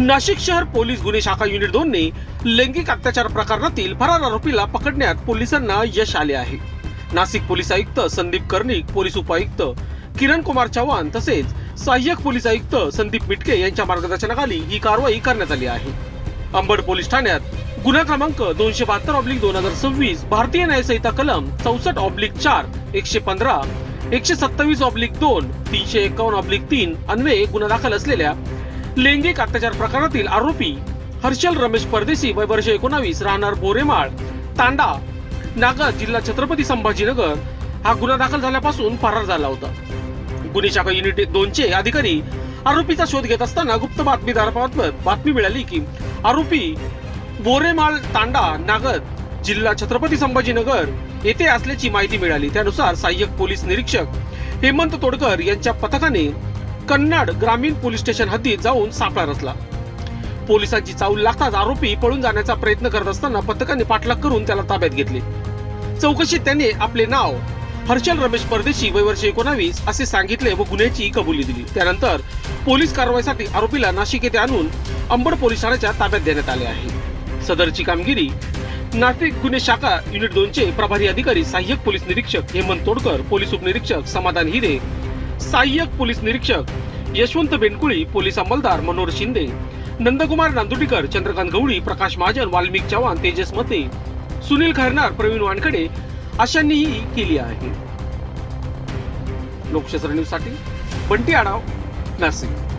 नाशिक शहर पोलीस गुन्हे शाखा युनिट 2 ने लैंगिक अत्याचार प्रकरणातील फरार आरोपीला पकडण्यात पोलिसांना यश आले आहे। नाशिक पोलीस आयुक्त संदीप कर्णिक, पोलीस उपायुक्त किरण कुमार चव्हाण तसेच सहाय्यक पोलीस आयुक्त संदीप मिटके यांच्या मार्गदर्शनाखाली ही कारवाई करण्यात आली आहे। अंबड पोलीस ठाण्यात गुन्हा क्रमांक 272/2026 भारतीय न्याय संहिता कलम 64/4, 115, 127/2, 351/3 अन्वये गुन्हा दाखल असलेल्या लैंगिक अत्याचार प्रकरणातील आरोपी हर्षल रमेश परदेशी, वय वर्ष 19, राहणार बोरेमाळ तांडा, नागद, जिल्हा छत्रपती संभाजीनगर हा गुन्हा दाखल झाल्यापासून फरार झाला होता। गुन्हे शाखा युनिट 2 चे अधिकारी आरोपीचा शोध घेत असताना गुप्त बातमीदारामार्फत बातमी मिळाली की आरोपी बोरेमाळ तांडा, नागद, जिल्हा छत्रपती संभाजीनगर येथे असल्याची माहिती मिळाली। त्यानुसार सहाय्यक पोलीस निरीक्षक हेमंत तोडकर यांच्या पथकाने कन्नड ग्रामीण पोलीस स्टेशन हद्दीत जाऊन सापळा रचला। पोलिसांची चाऊल लागताच आरोपी पळून जाण्याचा प्रयत्न करत असताना पथकाने पाठलाग करून त्याला ताब्यात घेतले। चौकशीत त्याने आपले नाव हर्षल रमेश परदेशी, वय वर्ष 19 असे सांगितले व गुन्ह्याची कबुली दिली। त्यानंतर पोलीस कारवाईसाठी आरोपीला नाशिक येथे आणून अंबड पोलीस ठाण्याच्या ताब्यात देण्यात आले आहे। सदरची कामगिरी नाशिक गुन्हे शाखा युनिट 2 चे प्रभारी अधिकारी सहाय्यक पोलीस निरीक्षक हेमंत तोडकर, पोलीस उपनिरीक्षक समाधान हिरे, सहाय्यक पोलीस निरीक्षक यशवंत बेनकुळी, पोलीस अंमलदार मनोहर शिंदे, नंदकुमार नांदुडीकर, चंद्रकांत गवळी, प्रकाश महाजन, वाल्मिक चव्हाण, तेजस मते, सुनील खैरनार, प्रवीण वानखडे अशांनीही केली आहे। लोकशास्त्र न्यूज साठी बंटी आढाव, नाशिक।